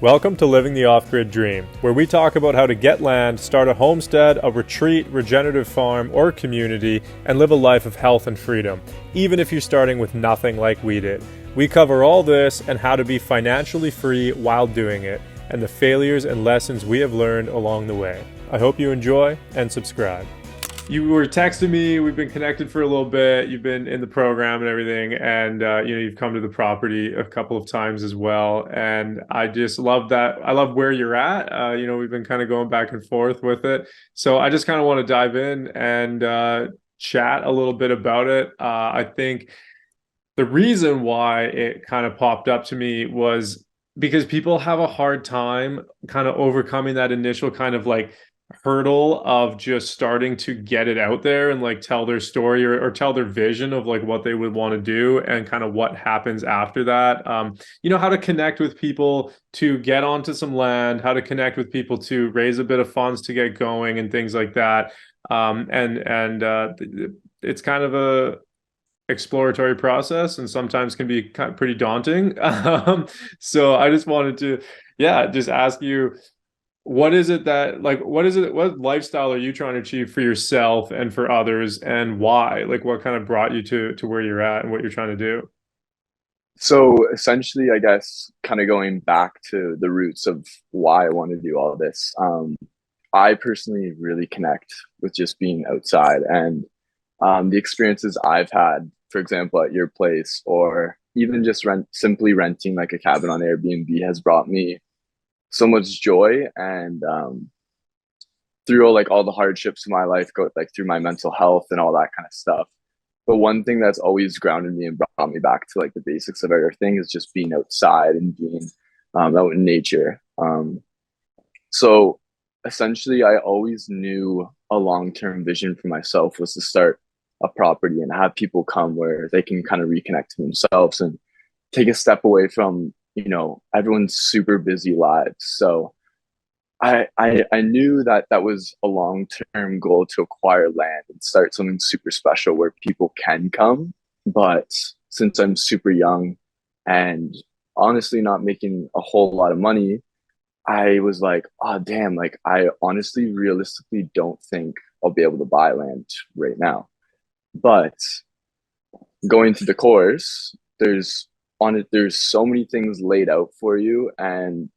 Welcome to Living the Off-Grid Dream, where we talk about how to get land, start a homestead, a retreat, regenerative farm, or community, and live a life of health and freedom, even if you're starting with nothing like we did. We cover all this and how to be financially free while doing it, and the failures and lessons we have learned along the way. I hope you enjoy and subscribe. You were texting me, we've been connected for a little bit, you've been in the program and everything, and you've come to the property a couple of times as well, and I just love that. I love where you're at. We've been kind of going back and forth with it, so I just kind of want to dive in and chat a little bit about it. I think the reason why it kind of popped up to me was because people have a hard time kind of overcoming that initial kind of like hurdle of just starting to get it out there and like tell their story or tell their vision of like what they would want to do and kind of what happens after that. How to connect with people to get onto some land, how to connect with people to raise a bit of funds to get going and things like that. It's kind of a exploratory process and sometimes can be pretty daunting. So I just wanted to, just ask you, what lifestyle are you trying to achieve for yourself and for others, and why? Like, what kind of brought you to where you're at and what you're trying to do? So essentially, I guess, kind of going back to the roots of why I want to do all this. I personally really connect with just being outside and the experiences I've had, for example, at your place, or even just simply renting like a cabin on Airbnb has brought me so much joy. And through like all the hardships of my life, go like through my mental health and all that kind of stuff. But one thing that's always grounded me and brought me back to like the basics of everything is just being outside and being out in nature. So essentially, I always knew a long-term vision for myself was to start a property and have people come where they can kind of reconnect to themselves and take a step away from, everyone's super busy lives. So I knew that was a long-term goal to acquire land and start something super special where people can come. But since I'm super young and honestly not making a whole lot of money, I was like, oh damn, like I honestly realistically don't think I'll be able to buy land right now. But going through the course, there's so many things laid out for you, and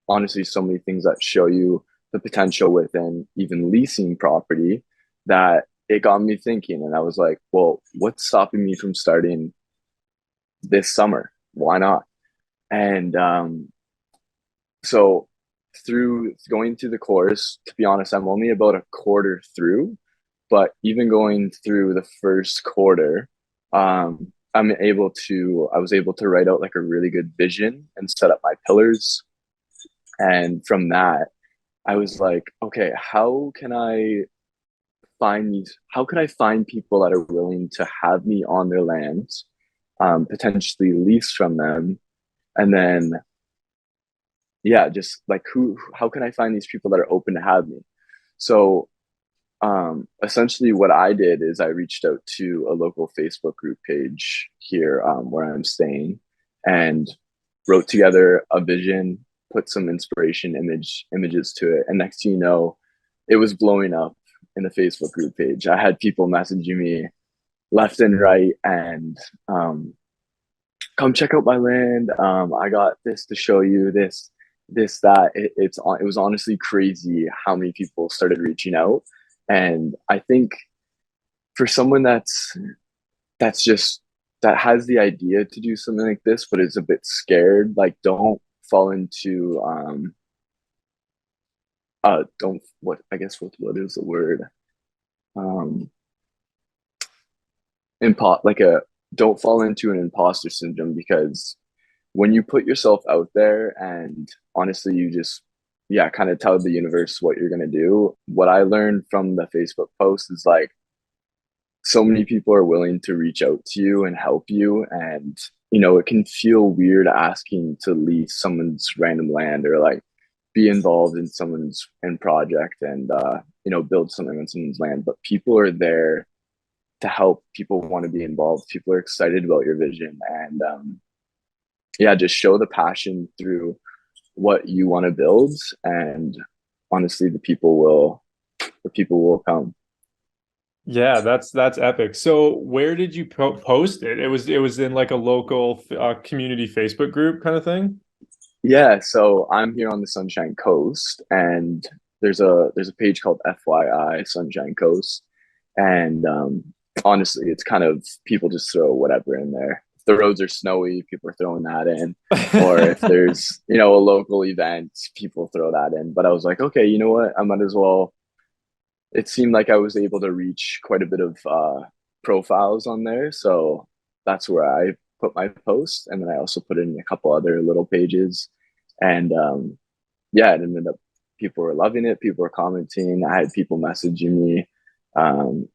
honestly so many things that show you the potential within even leasing property, that it got me thinking. And I was like, well, what's stopping me from starting this summer? Why not? And so through going through the course, to be honest, I'm only about a quarter through, but even going through the first quarter, I was able to write out like a really good vision and set up my pillars. And from that, I was like, okay, how could I find people that are willing to have me on their lands, potentially lease from them? And then, just like how can I find these people that are open to have me? So essentially what I did is I reached out to a local Facebook group page here, where I'm staying, and wrote together a vision, put some images to it. And next thing you know, it was blowing up in the Facebook group page. I had people messaging me left and right, and come check out my land. I got this to show you, that. It was honestly crazy how many people started reaching out. And I think for someone that has the idea to do something like this, but is a bit scared, like don't fall into don't what I guess what is the word? Um don't fall into an imposter syndrome, because when you put yourself out there and honestly you just kind of tell the universe what you're going to do. What I learned from the Facebook post is like so many people are willing to reach out to you and help you. And, it can feel weird asking to lease someone's random land or like be involved in someone's project and, build something on someone's land. But people are there to help. People want to be involved. People are excited about your vision. And just show the passion through what you want to build, and honestly, the people will come. Yeah, that's epic. So where did you post it? It was in like a local community Facebook group kind of thing. Yeah, so I'm here on the Sunshine Coast, and there's a page called FYI Sunshine Coast, and honestly, it's kind of people just throw whatever in there. If the roads are snowy, people are throwing that in, or if there's a local event, people throw that in. But I was like, okay, you know what? I might as well. It seemed like I was able to reach quite a bit of profiles on there, so that's where I put my post, and then I also put in a couple other little pages, and yeah, it ended up people were loving it, people were commenting. I had people messaging me um,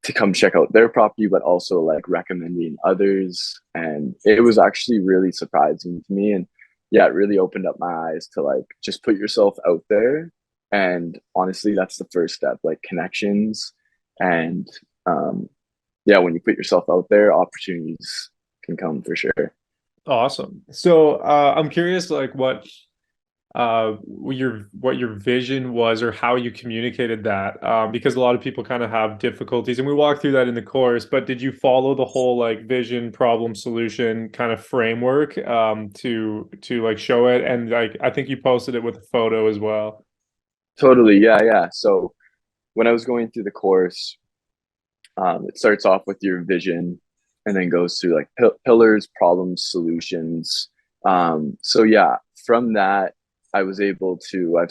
to come check out their property, but also like recommending others, and it was actually really surprising to me, and yeah, it really opened up my eyes to like just put yourself out there, and honestly, that's the first step, like connections, and um, yeah, when you put yourself out there, opportunities can come for sure. Awesome. So I'm curious, like what your vision was or how you communicated that, because a lot of people kind of have difficulties, and we walked through that in the course. But did you follow the whole like vision, problem, solution kind of framework to like show it? And like I think you posted it with a photo as well. Totally, yeah, yeah. So when I was going through the course, it starts off with your vision and then goes through like pillars, problems, solutions. So yeah, from that, I've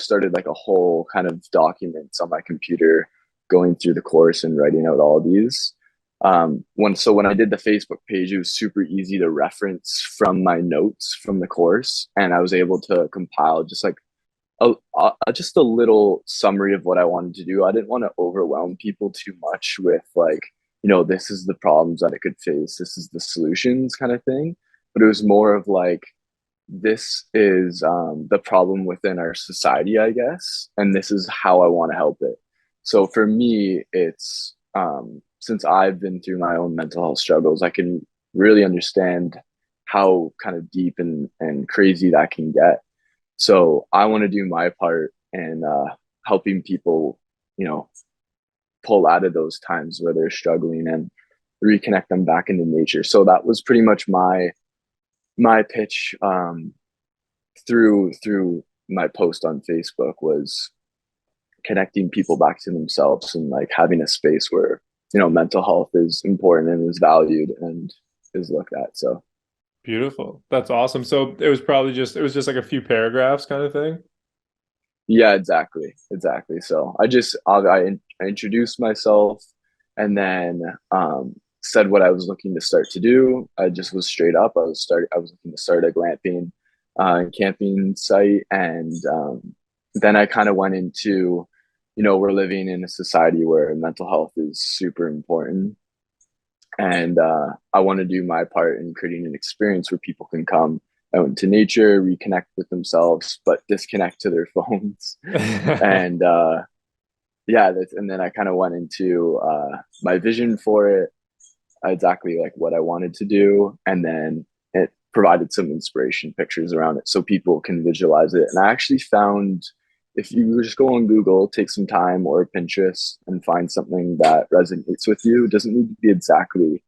started like a whole kind of documents on my computer going through the course and writing out all these. When I did the Facebook page, it was super easy to reference from my notes from the course, and I was able to compile just like just a little summary of what I wanted to do. I didn't want to overwhelm people too much with like, this is the problems that it could face, this is the solutions kind of thing. But it was more of like, this is the problem within our society, I guess, and this is how I want to help it. So for me, it's since I've been through my own mental health struggles, I can really understand how kind of deep and crazy that can get. So I want to do my part in helping people, you know, pull out of those times where they're struggling and reconnect them back into nature. So that was pretty much my pitch through my post on Facebook, was connecting people back to themselves and like having a space where mental health is important and is valued and is looked at. So Beautiful. That's awesome. So it was just like a few paragraphs kind of thing. yeah, exactly. So I introduced myself, and then said what I was looking to start to do. I just was straight up. I was looking to start a glamping and camping site, and then I kind of went into, we're living in a society where mental health is super important, and I want to do my part in creating an experience where people can come out into nature, reconnect with themselves, but disconnect to their phones. And yeah, and then I kind of went into my vision for it, exactly like what I wanted to do, and then it provided some inspiration pictures around it so people can visualize it. And I actually found, if you just go on Google, take some time, or Pinterest, and find something that resonates with you, it doesn't need to be exactly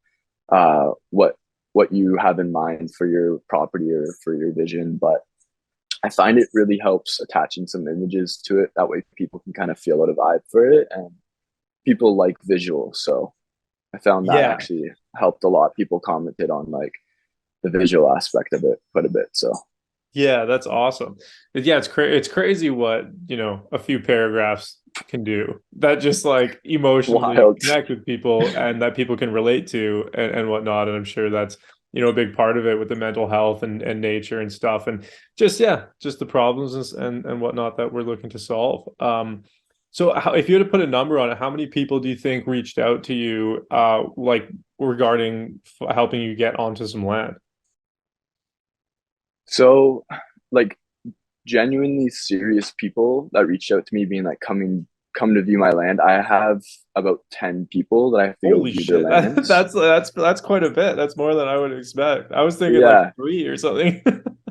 what you have in mind for your property or for your vision, but I find it really helps attaching some images to it. That way people can kind of feel out a vibe for it, and people like visual. So I found that Yeah. actually helped a lot. People commented on like the visual aspect of it quite a bit. So Yeah, that's awesome. But yeah, it's crazy what, a few paragraphs can do. That just like emotionally wild. connect with people and that people can relate to and whatnot. And I'm sure that's, a big part of it with the mental health and nature and stuff. And just yeah, just the problems and whatnot that we're looking to solve. So if you had to put a number on it, how many people do you think reached out to you like regarding helping you get onto some land? So like genuinely serious people that reached out to me being like, come to view my land. I have about 10 people that I have to go Holy view their shit. lands. That's quite a bit. That's more than I would expect. I was thinking like Yeah. three or something.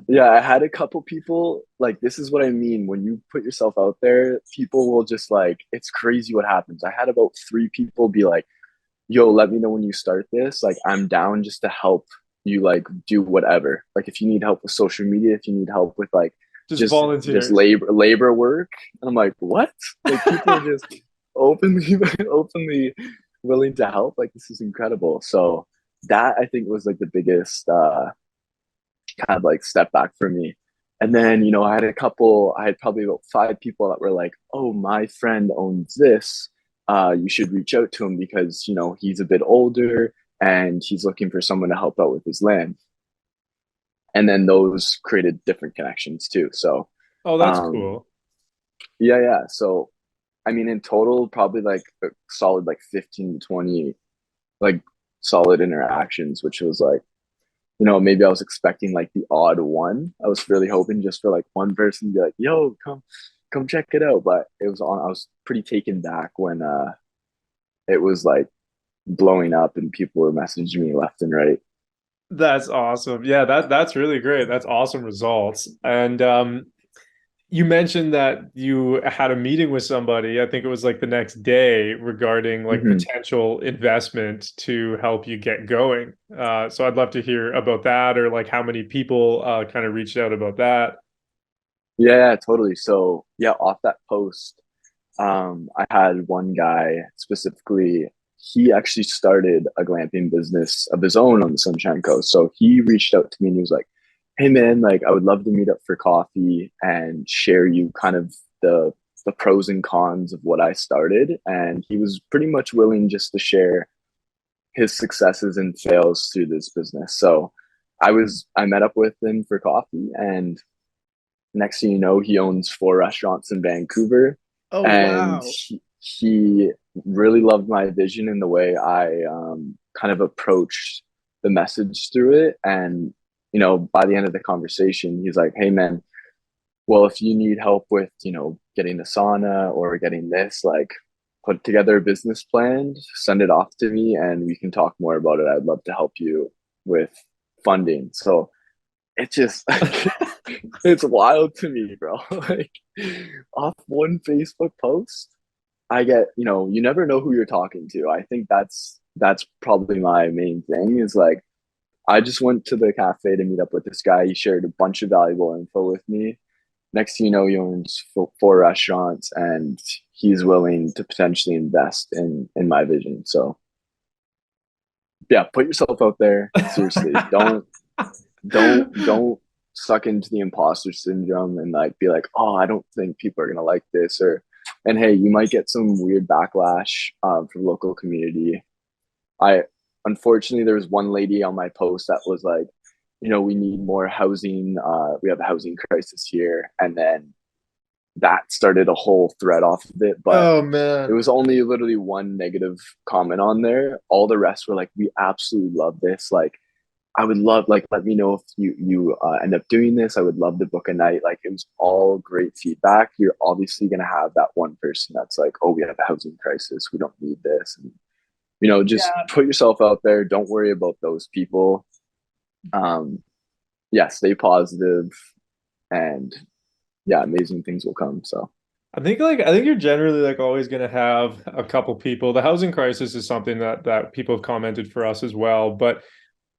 Yeah, I had a couple people like this is what I mean. When you put yourself out there, people will just like it's crazy what happens. I had about three people be like, yo, let me know when you start this. Like, I'm down just to help you, like, do whatever. Like, if you need help with social media, if you need help with like Just just volunteer. labor work, and I'm like, what? Like, people are just openly openly willing to help. Like, this is incredible. So that I think was like the biggest kind of like step back for me. And then, I had probably about five people that were like, oh, my friend owns this. You should reach out to him because, he's a bit older and he's looking for someone to help out with his land. And then those created different connections too. So, Oh, that's um, cool. yeah, yeah. So, I mean, in total, probably like a solid like 15 to 20 like solid interactions, which was like, maybe I was expecting like the odd one. I was really hoping just for like one person to be like, yo, come check it out. But I was pretty taken back when it was like blowing up and people were messaging me left and right. That's awesome. Yeah, that's really great. That's awesome results. And you mentioned that you had a meeting with somebody, I think it was like the next day, regarding like Hmm. potential investment to help you get going. So I'd love to hear about that, or like how many people kind of reached out about that. Yeah, totally. So yeah, off that post, I had one guy specifically. He actually started a glamping business of his own on the Sunshine Coast. So he reached out to me and he was like, "Hey man, like I would love to meet up for coffee and share you kind of the pros and cons of what I started." And he was pretty much willing just to share his successes and fails through this business. So I met up with him for coffee, and next thing you know, he owns four restaurants in Vancouver, Oh, and wow. he really loved my vision and the way I kind of approached the message through it. And by the end of the conversation, he's like, "Hey, man, well, if you need help with getting the sauna or getting this, like, put together a business plan, send it off to me, and we can talk more about it. I'd love to help you with funding." So it just it's wild to me, bro. Like, off one Facebook post, I get, you never know who you're talking to. I think that's probably my main thing is like I just went to the cafe to meet up with this guy. He shared a bunch of valuable info with me. Next thing you know, he owns four restaurants and he's willing to potentially invest in my vision. So yeah, put yourself out there. Seriously. Don't suck into the imposter syndrome and like be like, oh, I don't think people are gonna like this. Or and hey, you might get some weird backlash from local community. I Unfortunately, there was one lady on my post that was like, we need more housing. We have a housing crisis here, and then that started a whole thread off of it. But Oh it man. was only literally one negative comment on there. All the rest were like, we absolutely love this. Like, I would love, like, let me know if you end up doing this. I would love to book a night. Like, it was all great feedback. You're obviously gonna have that one person that's like, oh, we have a housing crisis. We don't need this. And just Yeah. put yourself out there. Don't worry about those people. Um, yeah, stay positive, and yeah, amazing things will come. So I think you're generally like always going to have a couple people. The housing crisis is something that people have commented for us as well, but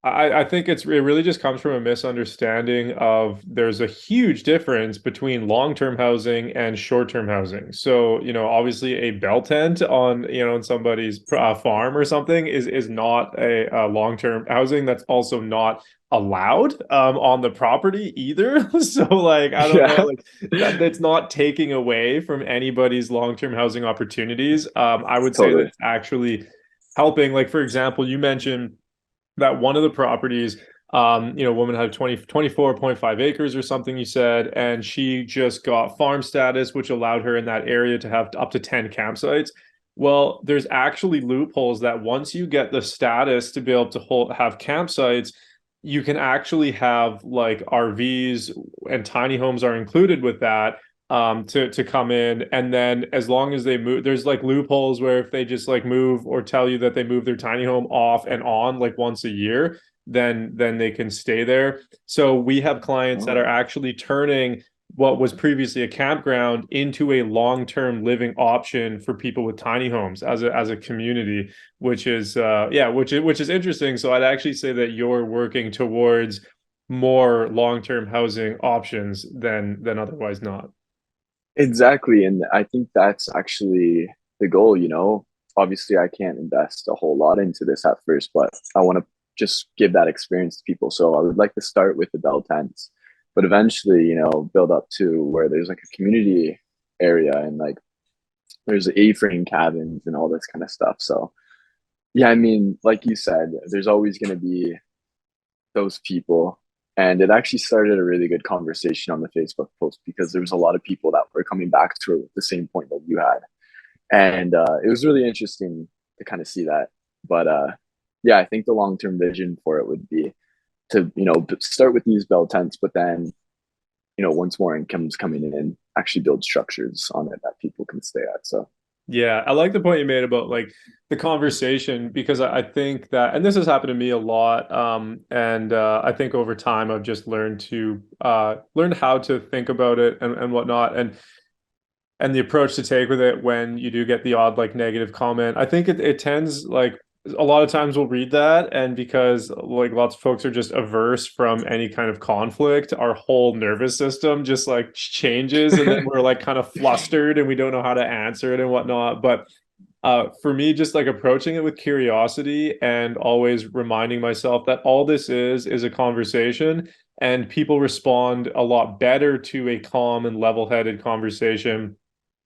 I think it really just comes from a misunderstanding of there's a huge difference between long-term housing and short-term housing. So, obviously a bell tent on, in somebody's farm or something is not a long-term housing. That's also not allowed on the property either. So like, I don't know, yeah, like that's not taking away from anybody's long-term housing opportunities. I would say that totally. it's actually helping. Like, for example, you mentioned that one of the properties, woman had 24.5 acres or something, you said, and she just got farm status, which allowed her in that area to have up to 10 campsites. Well, there's actually loopholes that once you get the status to be able to have campsites, you can actually have like RVs, and tiny homes are included with that, to come in. And then as long as they move, there's like loopholes where if they just like move or tell you that they move their tiny home off and on like once a year, then they can stay there. So we have clients that Oh, are actually turning what was previously a campground into a long-term living option for people with tiny homes as a community, which is which is interesting. So I'd actually say that you're working towards more long-term housing options than otherwise not. exactly. And I think that's actually the goal, you know. Obviously, I can't invest a whole lot into this at first, but I want to just give that experience to people. So I would like to start with the bell tents, but eventually, you know, build up to where there's like a community area and like there's A-frame cabins and all this kind of stuff. So yeah, I mean, like you said, there's always going to be those people. And it actually started a really good conversation on the Facebook post because there was a lot of people that were coming back to the same point that you had. And it was really interesting to kind of see that. But yeah, I think the long-term vision for it would be to, you know, start with these bell tents, but then, you know, once more income's coming in, actually build structures on it that people can stay at. So Yeah, I like the point you made about like the conversation because I think that, and this has happened to me a lot, and I think over time I've just learned how to think about it and whatnot, and the approach to take with it when you do get the odd like negative comment. I think it tends like a lot of times we'll read that, and because like lots of folks are just averse from any kind of conflict, our whole nervous system just like changes, and then we're like kind of flustered and we don't know how to answer it and whatnot. But for me, just like approaching it with curiosity and always reminding myself that all this is a conversation, and people respond a lot better to a calm and level-headed conversation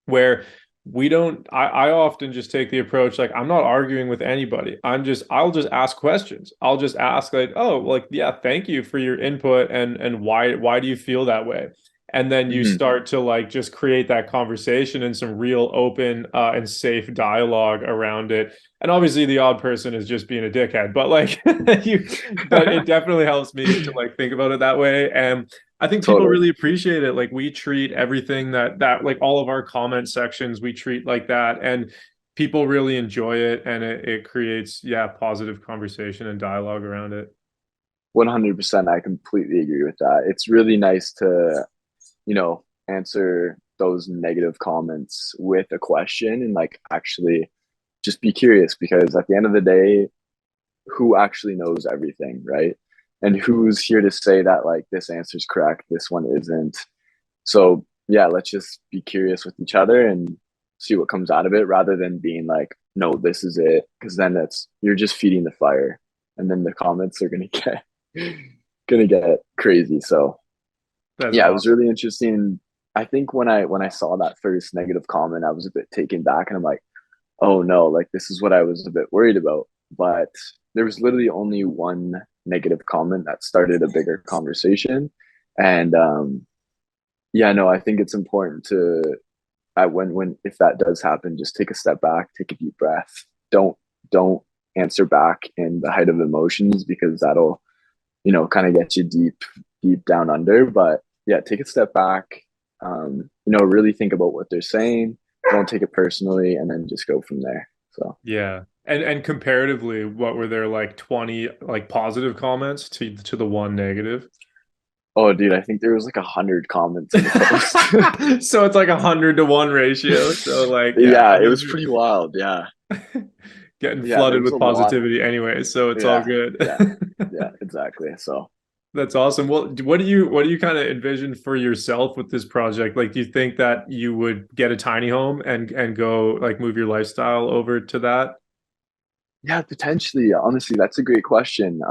where we don't I often just take the approach like I'm not arguing with anybody. I'll just ask questions. I'll just ask like, oh, like, yeah, thank you for your input, and why do you feel that way? And then you mhm. start to like just create that conversation and some real open and safe dialogue around it. And obviously the odd person is just being a dickhead, but like you but it definitely helps me to like think about it that way. And I think people Totally. really appreciate it. Like we treat everything that like all of our comment sections, we treat like that. And people really enjoy it, and it creates, yeah, positive conversation and dialogue around it. 100%. I completely agree with that. It's really nice to, you know, answer those negative comments with a question and like actually just be curious because at the end of the day, who actually knows everything, right? And who's here to say that like this answer is correct, this one isn't. So yeah, let's just be curious with each other and see what comes out of it rather than being like, no, this is it. Because then that's you're just feeding the fire. And then the comments are gonna get crazy. So That's yeah, it was awesome. really interesting. I think when I saw that first negative comment, I was a bit taken back and I'm like, oh no, like this is what I was a bit worried about. But there was literally only one negative comment that started a bigger conversation. And yeah, no, I think it's important to when if that does happen, just take a step back, take a deep breath. Don't answer back in the height of emotions because that'll, you know, kind of get you deep down under. But yeah, take a step back. You know, really think about what they're saying. Don't take it personally, and then just go from there. So, Yeah. And comparatively, what were there like 20 like positive comments to the one negative? oh, dude, I think there was like 100 comments in the post. So it's like 100 to 1 ratio. So like, yeah, Yeah, that it means was pretty wild. Yeah, you're getting yeah, there flooded was a with lot. positivity anyway, so it's all Yeah, good. yeah, yeah, exactly. So, That's awesome. Well, what do you kind of envision for yourself with this project? Like, do you think that you would get a tiny home and go like move your lifestyle over to that? yeah, potentially. Honestly, that's a great question.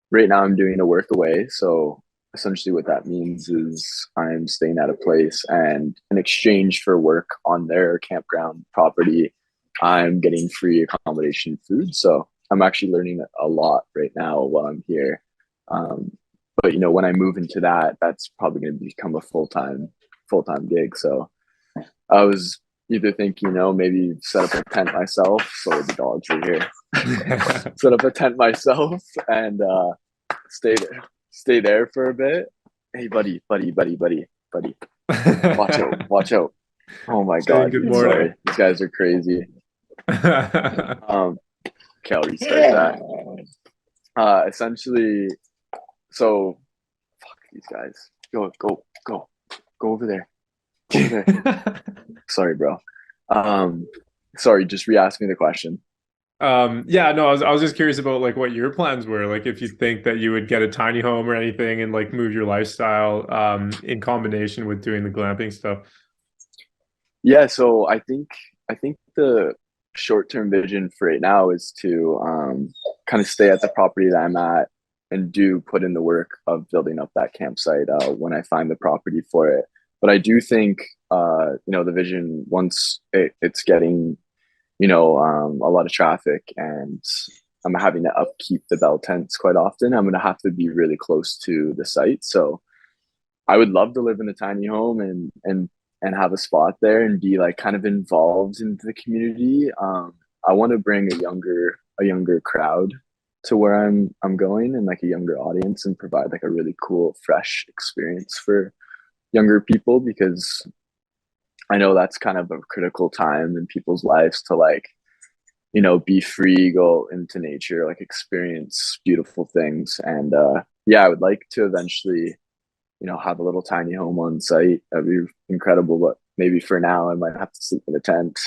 Right now I'm doing a work away. So essentially what that means is I'm staying at a place and in exchange for work on their campground property, I'm getting free accommodation and food. So I'm actually learning a lot right now while I'm here. Um, but you know, when I move into that, that's probably going to become a full time gig. So I was either thinking, you know, maybe set up a tent myself. So the dogs are here. Set up a tent myself and stay there, stay there for a bit. Hey, buddy. Watch out, watch out. Oh my Saying God, good dude. morning. Sorry. These guys are crazy. Okay, I'll restart that. Essentially, so fuck these guys. Go over there. Go over there. Sorry, bro. Um, sorry, just re-ask me the question. Yeah, no, I was just curious about like what your plans were, like if you think that you would get a tiny home or anything and like move your lifestyle in combination with doing the glamping stuff. Yeah, so I think the short-term vision for right now is to kind of stay at the property that I'm at and do put in the work of building up that campsite when I find the property for it. But I do think the vision once it's getting a lot of traffic and I'm having to upkeep the bell tents quite often. I'm gonna have to be really close to the site. So I would love to live in a tiny home and have a spot there and be like kind of involved in the community. I want to bring a younger crowd to where I'm going and like a younger audience and provide like a really cool, fresh experience for younger people because I know that's kind of a critical time in people's lives to like, be free, go into nature, like experience beautiful things. And yeah, I would like to eventually have a little tiny home on site. That'd be incredible. But maybe for now, I might have to sleep in a tent.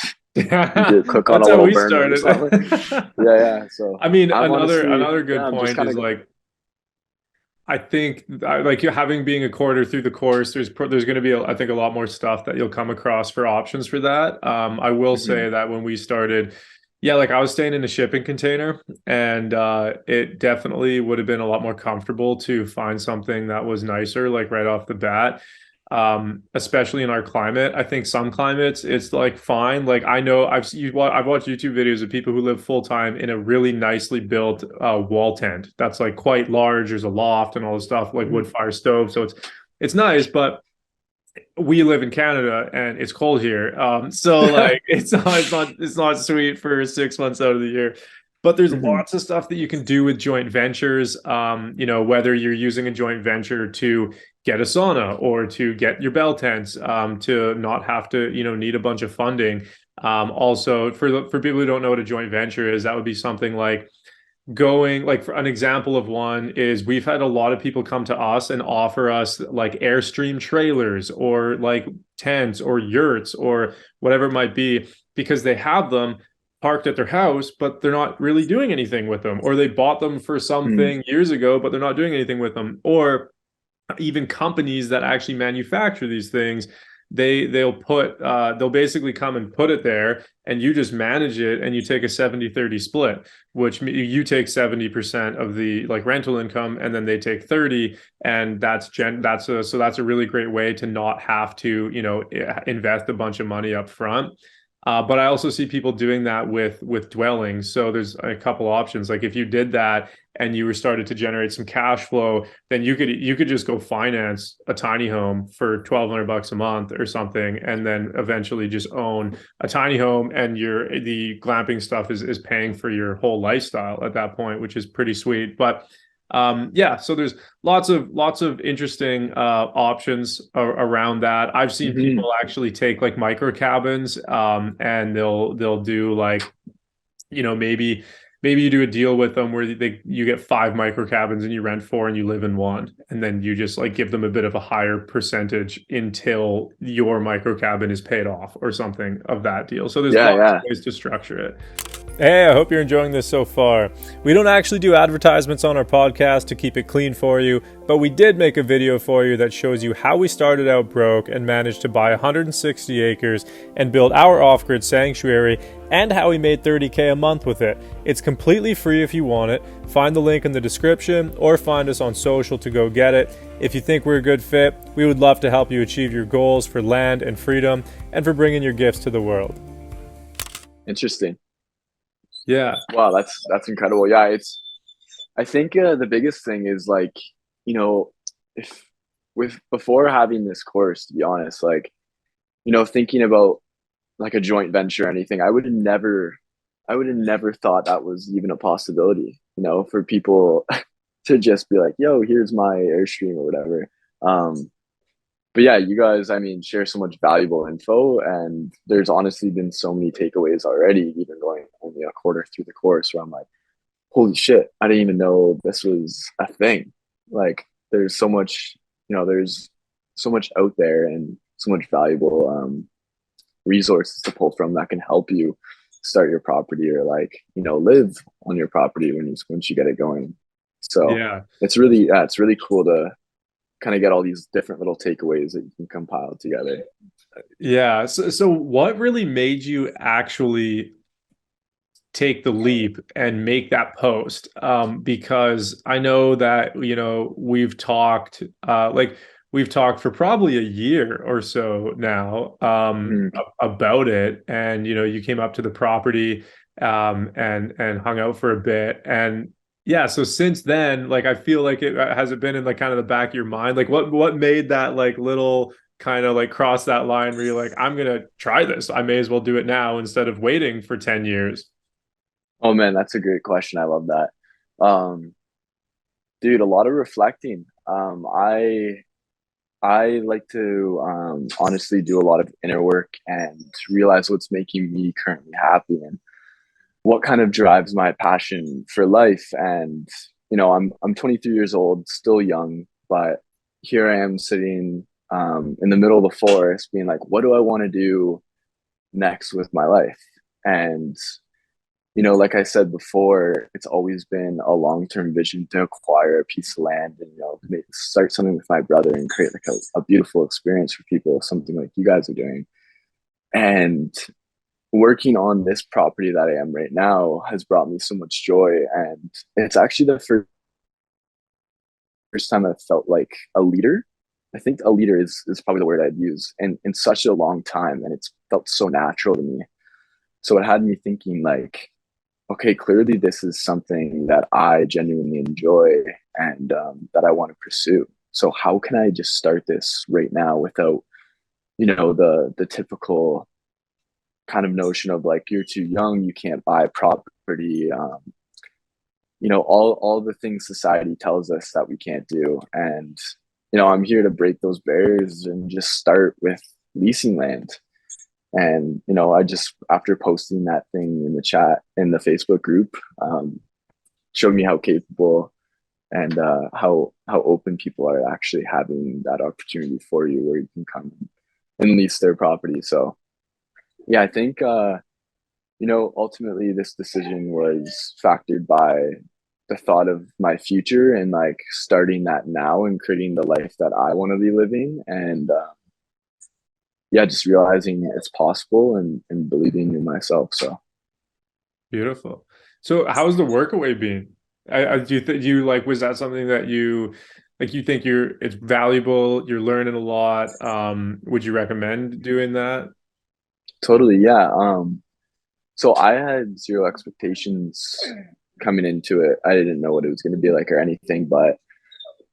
You Yeah, could cook on a that's how little we burner or started. something. Yeah, yeah. So I mean, I'm honestly, another yeah, good I'm just point kind is of, like I think like you having being a quarter through the course, there's going to be I think a lot more stuff that you'll come across for options for that. I will mhm, say that when we started, yeah, like I was staying in a shipping container, and it definitely would have been a lot more comfortable to find something that was nicer, like right off the bat. Especially in our climate. I think some climates it's like fine. Like I know I've watched YouTube videos of people who live full time in a really nicely built wall tent that's like quite large. There's a loft and all this stuff, like wood mhm, fire stove. So it's nice, but we live in Canada and it's cold here. So like it's not sweet for 6 months out of the year. But there's mhm, lots of stuff that you can do with joint ventures. Whether you're using a joint venture to get a sauna or to get your bell tents, to not have to, need a bunch of funding. Also for people who don't know what a joint venture is, that would be something like going like for an example of one is we've had a lot of people come to us and offer us like airstream trailers or like tents or yurts or whatever it might be because they have them parked at their house but they're not really doing anything with them, or they bought them for mhm, something years ago but they're not doing anything with them. Or even companies that actually manufacture these things, they'll basically come and put it there and you just manage it and you take a 70-30 split, which you take 70% of the like rental income and then they take 30. And that's a really great way to not have to invest a bunch of money up front. But I also see people doing that with dwellings. So there's a couple options. Like if you did that and you were started to generate some cash flow, then you could just go finance a tiny home for $1,200 a month or something, and then eventually just own a tiny home, and the glamping stuff is paying for your whole lifestyle at that point, which is pretty sweet. But yeah, so there's lots of interesting options around that. I've seen mhm. people actually take like micro cabins, and they'll do like maybe you do a deal with them where you get five micro cabins and you rent four and you live in one, and then you just like give them a bit of a higher percentage until your micro cabin is paid off or something of that deal. So there's Yeah, lots of yeah. ways to structure it. Hey, I hope you're enjoying this so far. We don't actually do advertisements on our podcast to keep it clean for you, but we did make a video for you that shows you how we started out broke and managed to buy 160 acres and build our off-grid sanctuary, and how we made $30K a month with it. It's completely free if you want it. Find the link in the description or find us on social to go get it. If you think we're a good fit, we would love to help you achieve your goals for land and freedom and for bringing your gifts to the world. Interesting. Yeah. Wow, that's incredible. Yeah, I think the biggest thing is like, you know, if with before having this course, to be honest, like, thinking about like a joint venture or anything, I would have never thought that was even a possibility, for people to just be like, yo, here's my Airstream or whatever. But yeah, you guys, I mean, share so much valuable info, and there's honestly been so many takeaways already, even going only a quarter through the course, where I'm like, holy shit, I didn't even know this was a thing. Like there's so much, there's so much out there and so much valuable resources to pull from that can help you start your property or like, live on your property once you get it going. So Yeah. it's really cool to kind of get all these different little takeaways that you can compile together. Yeah. So what really made you actually take the leap and make that post? Because I know that, we've talked for probably a year or so now, Mm. about it. And, you came up to the property, and hung out for a bit. And yeah, so since then, like, I feel like it has it been in like kind of the back of your mind? Like what made that like little kind of like cross that line where you're like, I'm gonna try this. I may as well do it now instead of waiting for 10 years. Oh man, that's a great question. I love that. Um, Dude, a lot of reflecting. I like to honestly do a lot of inner work and realize what's making me currently happy and what kind of drives my passion for life. And I'm 23 years old, still young, but here I am sitting in the middle of the forest, being like, what do I want to do next with my life? And like I said before, it's always been a long-term vision to acquire a piece of land and, start something with my brother and create like a beautiful experience for people, something like you guys are doing. And working on this property that I am right now has brought me so much joy. And it's actually the first time I felt like a leader. I think a leader is probably the word I'd use in such a long time. And it's felt so natural to me. So it had me thinking like, okay, clearly this is something that I genuinely enjoy and that I want to pursue. So how can I just start this right now without, the typical kind of notion of like you're too young, you can't buy property, all the things society tells us that we can't do. And I'm here to break those barriers and just start with leasing land. And I just, after posting that thing in the chat in the Facebook group, showed me how capable and how open people are actually having that opportunity for you, where you can come and lease their property. So yeah, I think ultimately this decision was factored by the thought of my future and like starting that now and creating the life that I want to be living. And yeah, just realizing it's possible and believing in myself. So Beautiful. So how's the workaway been? Do you think you like, was that something that you like, you think it's valuable, you're learning a lot? Would you recommend doing that? totally, yeah. So I had zero expectations coming into it. I didn't know what it was going to be like or anything, but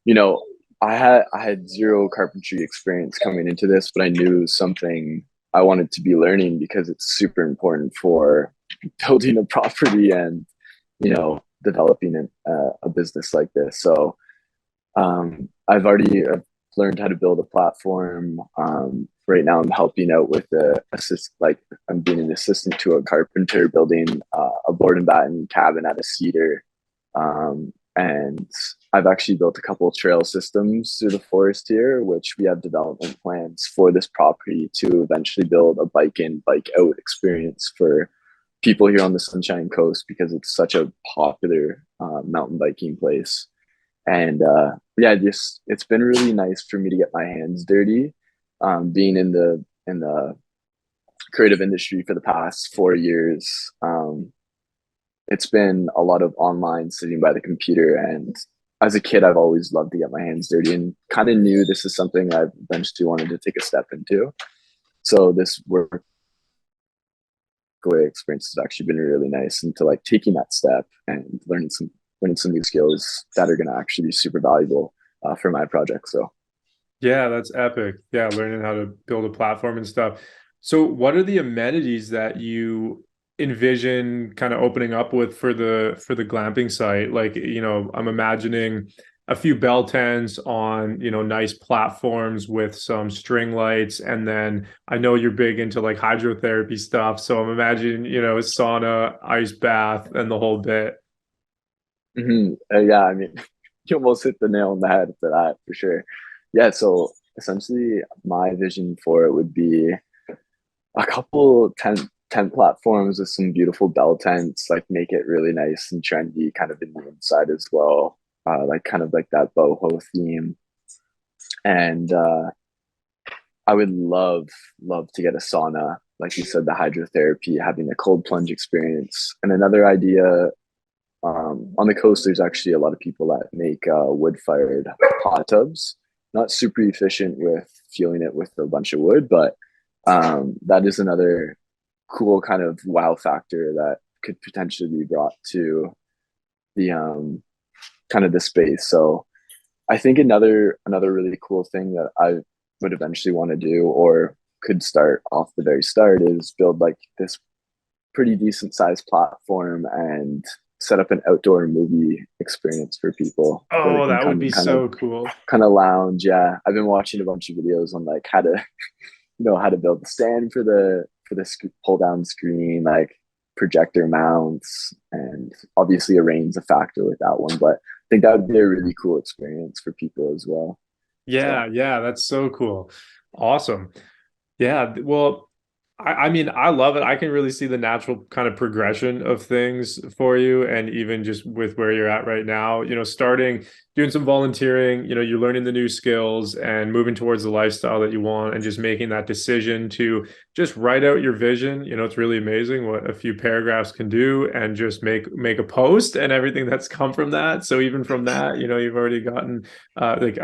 you know, I had zero carpentry experience coming into this, but I knew it was something I wanted to be learning because it's super important for building a property and developing a business like this. So I've already learned how to build a platform. Right now, I'm helping out with I'm being an assistant to a carpenter building a board and batten cabin out of cedar. And I've actually built a couple of trail systems through the forest here, which we have development plans for this property to eventually build a bike in, bike out experience for people here on the Sunshine Coast because it's such a popular mountain biking place. And yeah, just it's been really nice for me to get my hands dirty, being in the creative industry for the past 4 years. It's been a lot of online sitting by the computer, and as a kid, I've always loved to get my hands dirty, and kind of knew this is something I eventually wanted to take a step into. So this work away experience has actually been really nice into like taking that step and learning some new skills that are going to actually be super valuable for my project. So Yeah, that's epic. Yeah, learning how to build a platform and stuff. So what are the amenities that you envision kind of opening up with for the glamping site? Like, I'm imagining a few bell tents on, nice platforms with some string lights. And then I know you're big into like hydrotherapy stuff. So I'm imagining, sauna, ice bath, and the whole bit. Yeah, I mean, you almost hit the nail on the head for that, for sure. Yeah, so essentially, my vision for it would be a couple tent platforms with some beautiful bell tents, like make it really nice and trendy, kind of in the inside as well, like kind of like that boho theme. And I would love to get a sauna, like you said, the hydrotherapy, having a cold plunge experience. And another idea, on the coast, there's actually a lot of people that make wood fired hot tubs. Not super efficient with fueling it with a bunch of wood, but that is another cool kind of wow factor that could potentially be brought to the kind of the space. So I think another really cool thing that I would eventually want to do, or could start off the very start, is build like this pretty decent sized platform and set up an outdoor movie experience for people where they Oh, can that would come be and so cool. kind of lounge. Yeah, I've been watching a bunch of videos on like how to how to build the stand for the pull down screen, like projector mounts, and obviously a rain's a factor with that one, but I think that would be a really cool experience for people as well. So Yeah, yeah, that's so cool. Awesome. Yeah, well, I mean, I love it. I can really see the natural kind of progression of things for you. And even just with where you're at right now, starting doing some volunteering, you're learning the new skills and moving towards the lifestyle that you want and just making that decision to just write out your vision. It's really amazing what a few paragraphs can do and just make a post and everything that's come from that. So even from that, you've already gotten like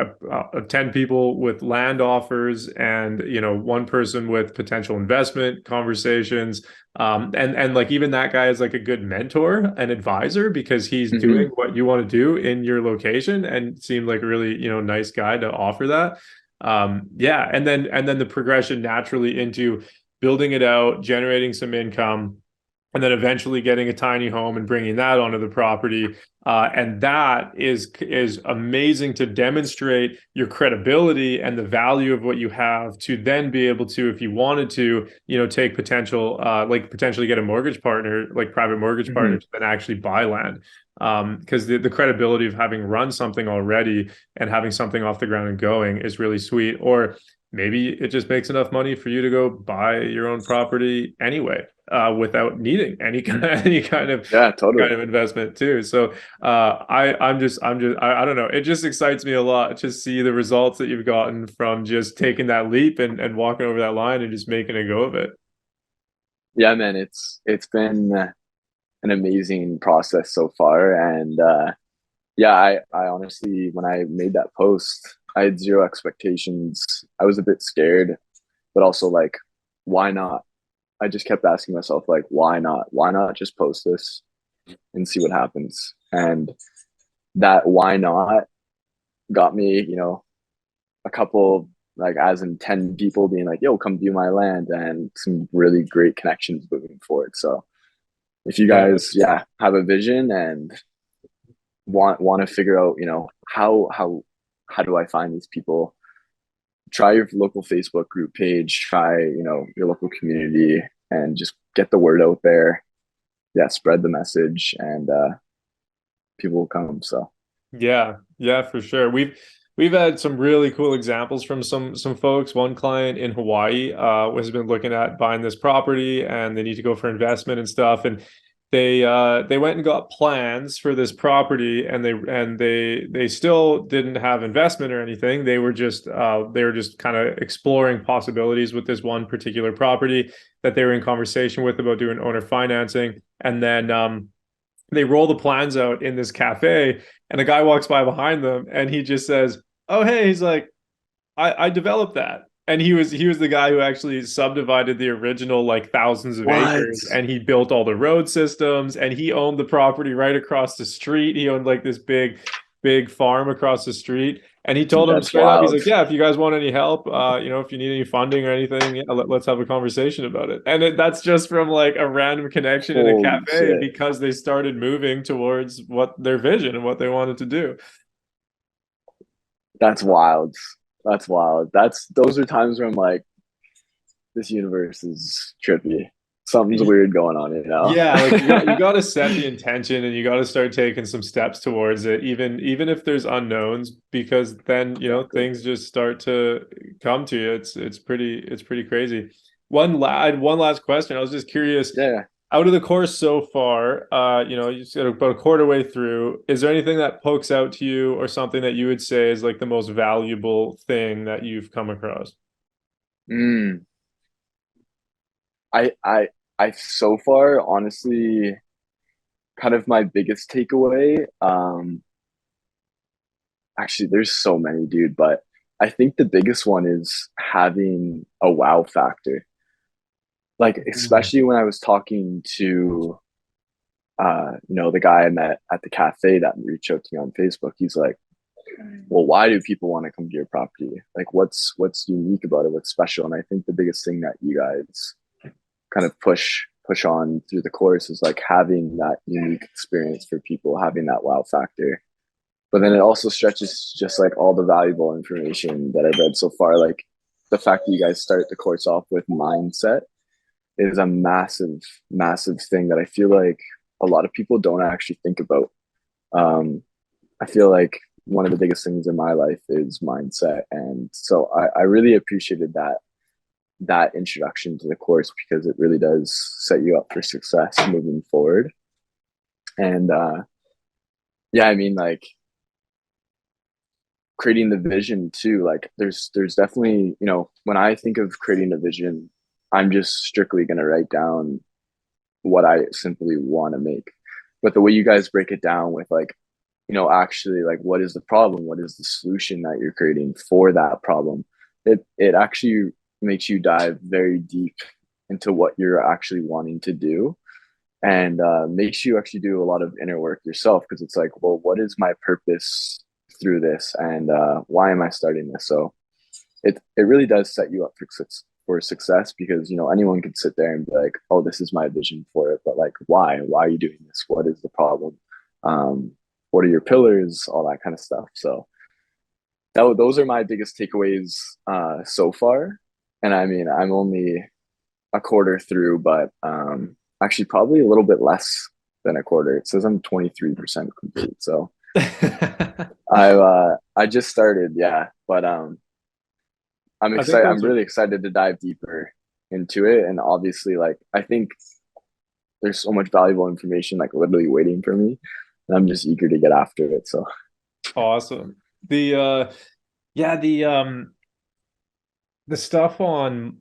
10 people with land offers and one person with potential investment conversations, and like even that guy is like a good mentor and advisor because he's hmm doing what you want to do in your location and seemed like a really nice guy to offer that. Yeah, and then the progression naturally into building it out, generating some income, and then eventually getting a tiny home and bringing that onto the property. And that is amazing to demonstrate your credibility and the value of what you have to then be able to, if you wanted to, take potential, like potentially get a mortgage partner, like private mortgage partner, hmm to then actually buy land. Because the credibility of having run something already and having something off the ground and going is really sweet. Or maybe it just makes enough money for you to go buy your own property anyway, without needing yeah, kind totally. of investment too. So I don't know. It just excites me a lot to see the results that you've gotten from just taking that leap and walking over that line and just making a go of it. Yeah, man, it's been an amazing process so far. And yeah, I honestly, when I made that post, I had zero expectations. I was a bit scared, but also like, why not? I just kept asking myself, like, why not? Why not just post this and see what happens? And that why not got me, a couple, like, as in 10 people being like, yo, come view my land, and some really great connections moving forward. So if you Yeah, guys, that's yeah, have a vision and want to figure out, how do I find these people? Try your local Facebook group page, try, your local community, and just get the word out there. Yeah, spread the message, and people will come. So Yeah, yeah, for sure. We've had some really cool examples from some folks. One client in Hawaii has been looking at buying this property and they need to go for investment and stuff. And they went and got plans for this property and they still didn't have investment or anything. They were just kind of exploring possibilities with this one particular property that they were in conversation with about doing owner financing. And then they roll the plans out in this cafe and a guy walks by behind them and he just says, oh hey, he's like, I developed that. And he was the guy who actually subdivided the original like thousands of what? acres and he built all the road systems and he owned the property right across the street. He owned like this big farm across the street. And he told him That's straight up, he's wild. like, yeah, if you guys want any help, if you need any funding or anything, yeah, let's have a conversation about it. And that's just from like a random connection in a Holy cafe shit. because they started moving towards what their vision and what they wanted to do. That's wild. That's wild. Those are times where I'm like, this universe is trippy. something's weird going on, you know? Yeah, like you got to set the intention and you got to start taking some steps towards it, even if there's unknowns, because then, Exactly. things just start to come to you. It's pretty crazy. I had one last question. I was just curious, Yeah. out of the course so far, you said about a quarter way through, is there anything that pokes out to you or something that you would say is like the most valuable thing that you've come across? Mm. I I I so far, honestly, kind of my biggest takeaway, actually there's so many, dude, but I think the biggest one is having a wow factor. Like Mhm. especially when I was talking to the guy I met at the cafe that reached out to me on Facebook. He's like, well, why do people want to come to your property? Like what's unique about it? What's special? And I think the biggest thing that you guys kind of push on through the course is like having that unique experience for people, having that wow factor. But then it also stretches just like all the valuable information that I've read so far. Like the fact that you guys start the course off with mindset is a massive, massive thing that I feel like a lot of people don't actually think about. Um, I feel like one of the biggest things in my life is mindset, and so I really appreciated that introduction to the course because it really does set you up for success moving forward. And yeah, I mean, like creating the vision too. Like there's definitely, when I think of creating a vision, I'm just strictly going to write down what I simply want to make. But the way you guys break it down with like, actually like what is the problem? What is the solution that you're creating for that problem? It actually makes you dive very deep into what you're actually wanting to do, and makes you actually do a lot of inner work yourself, because it's like, well, what is my purpose through this, and why am I starting this? So it really does set you up for success, because anyone could sit there and be like, oh, this is my vision for it, but like, why are you doing this? What is the problem? um what are your pillars? All that kind of stuff. So those are my biggest takeaways so far. And I mean, I'm only a quarter through, but actually probably a little bit less than a quarter. It says I'm 23% complete, so I just started, yeah. But I'm I think excited. I'm those are really excited to dive deeper into it. And obviously, like, I think there's so much valuable information, like, literally waiting for me. And I'm just eager to get after it. So, awesome. The yeah, the stuff on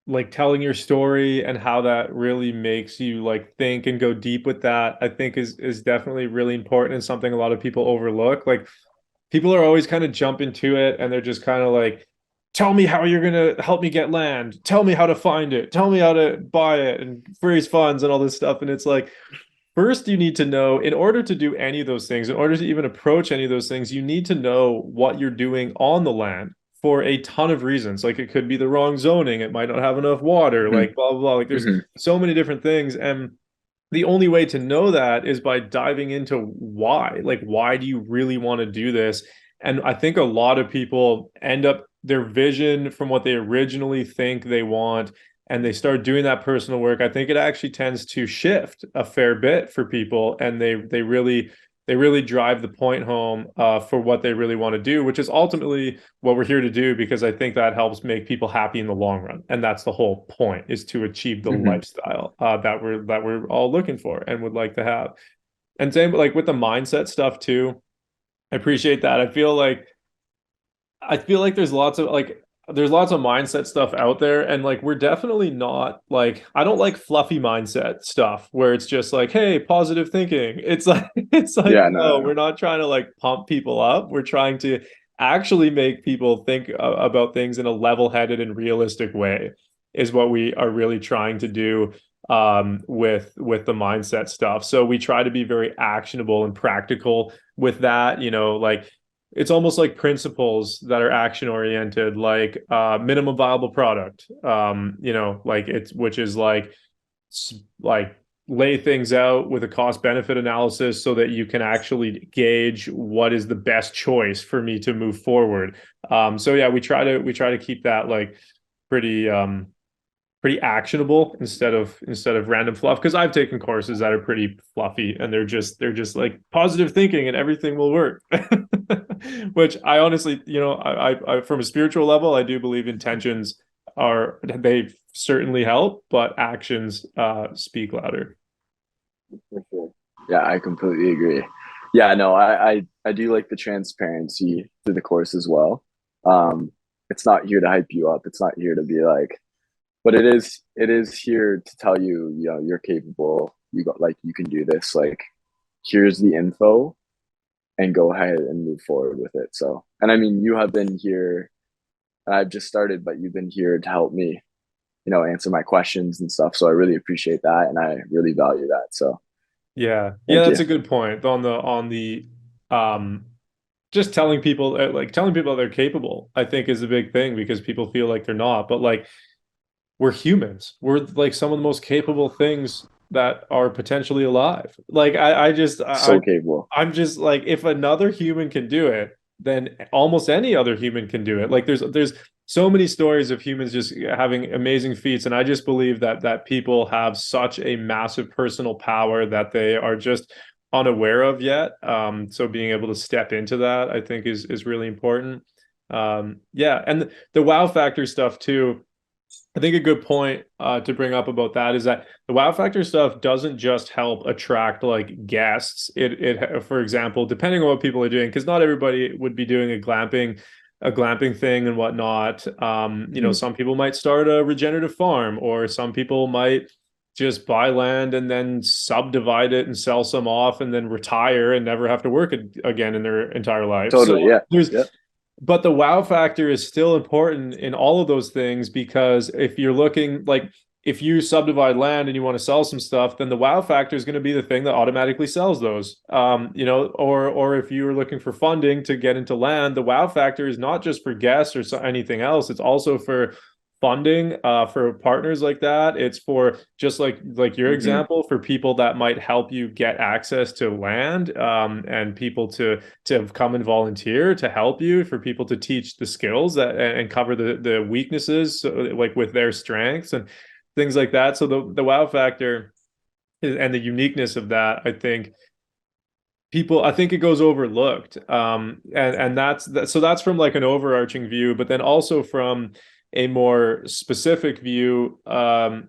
like telling your story and how that really makes you like think and go deep with that, I think is definitely really important and something a lot of people overlook. Like people are always kind of jump into it and they're just kind of like, tell me how you're gonna help me get land, tell me how to find it, tell me how to buy it and raise funds and all this stuff. And it's like, first, you need to know, in order to do any of those things, in order to even approach any of those things, you need to know what you're doing on the land for a ton of reasons. Like it could be the wrong zoning, it might not have enough water, mm-hmm, like blah, blah, blah. Like there's mm-hmm, so many different things. And the only way to know that is by diving into why. Like, why do you really want to do this? And I think a lot of people end up their vision from what they originally think they want, and they start doing that personal work. I think it actually tends to shift a fair bit for people, and they really drive the point home for what they really want to do, which is ultimately what we're here to do, because I think that helps make people happy in the long run. And that's the whole point, is to achieve the mm-hmm, lifestyle that we're all looking for and would like to have. And same like with the mindset stuff too. I appreciate that. I feel like there's lots of mindset stuff out there, and like we're definitely not like, I don't like fluffy mindset stuff where it's just like, hey, positive thinking. It's like it's like, yeah, no, no, no, we're no. not trying to like pump people up. We're trying to actually make people think about things in a level-headed and realistic way, is what we are really trying to do with the mindset stuff. So we try to be very actionable and practical with that, like it's almost like principles that are action oriented, like minimum viable product, like it's, which is like lay things out with a cost benefit analysis so that you can actually gauge what is the best choice for me to move forward. So yeah, we try to keep that like pretty pretty actionable instead of random fluff, because I've taken courses that are pretty fluffy and they're just like positive thinking and everything will work. Which I honestly, I from a spiritual level, I do believe intentions they certainly help, but actions speak louder. For sure. Yeah, I completely agree. Yeah, no, I do like the transparency through the course as well. Um, it's not here to hype you up. It's not here to be like, but it is here to tell you, you're capable. You got like you can do this. Like, here's the info, and go ahead and move forward with it. So, and I mean, you have been here. I've just started, but you've been here to help me, answer my questions and stuff. So I really appreciate that, and I really value that. So Yeah, thank that's you. a good point. On the um just telling people they're capable, I think is a big thing, because people feel like they're not. But like, we're humans. We're like some of the most capable things that are potentially alive. Like So capable. I'm just like, if another human can do it, then almost any other human can do it. Like there's so many stories of humans just having amazing feats, and I just believe that people have such a massive personal power that they are just unaware of yet. So being able to step into that, I think, is really important. Yeah, and the wow factor stuff too. I think a good point to bring up about that is that the wow factor stuff doesn't just help attract like guests. For example, depending on what people are doing, because not everybody would be doing a glamping thing and whatnot. Mhm. Some people might start a regenerative farm, or some people might just buy land and then subdivide it and sell some off and then retire and never have to work again in their entire life. So Totally. Yeah. there's Yeah. but the wow factor is still important in all of those things, because if you're looking like, if you subdivide land and you want to sell some stuff, then the wow factor is going to be the thing that automatically sells those. Or if you're looking for funding to get into land, the wow factor is not just for guests or anything else. It's also for funding, for partners like that. It's for, just like your Hmm. example, for people that might help you get access to land, and people to come and volunteer to help you, for people to teach the skills and cover the weaknesses, so, like with their strengths and things like that. So the wow factor and the uniqueness of that, I think it goes overlooked. And that's from like an overarching view, but then also from a more specific view. I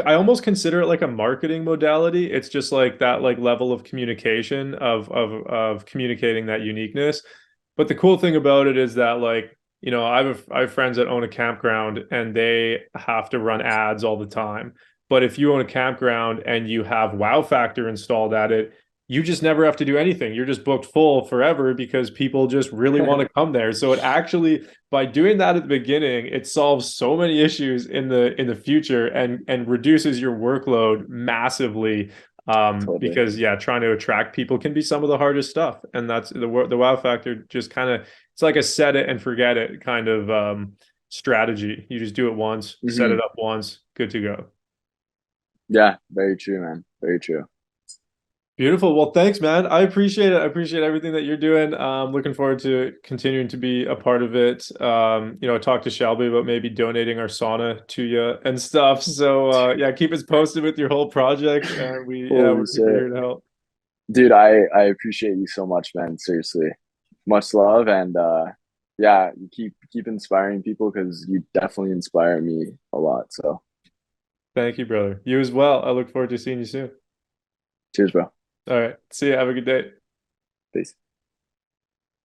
almost consider it like a marketing modality. It's just like that, like level of communication of communicating that uniqueness. But the cool thing about it is that, like, I have friends that own a campground and they have to run ads all the time. But if you own a campground and you have wow factor installed at it, you just never have to do anything. You're just booked full forever, because people just really want to come there. So it actually, by doing that at the beginning, it solves so many issues in the future, and reduces your workload massively. Totally. Because yeah, trying to attract people can be some of the hardest stuff, and that's the wow factor. Just kind of, it's like a set it and forget it kind of strategy. You just do it once, set Hmm. it up once, good to go. Yeah. Very true, man. Very true. Beautiful. Well, thanks, man. I appreciate it. I appreciate everything that you're doing. Looking forward to continuing to be a part of it. I talked to Shelby about maybe donating our sauna to you and stuff. So yeah, keep us posted with your whole project, and we're Holy super shit. here to help. Dude, I appreciate you so much, man. Seriously. Much love, and yeah, you keep inspiring people, because you definitely inspire me a lot. So Thank you, brother. You as well. I look forward to seeing you soon. cheers, bro. All right. See you. Have a good day. Peace.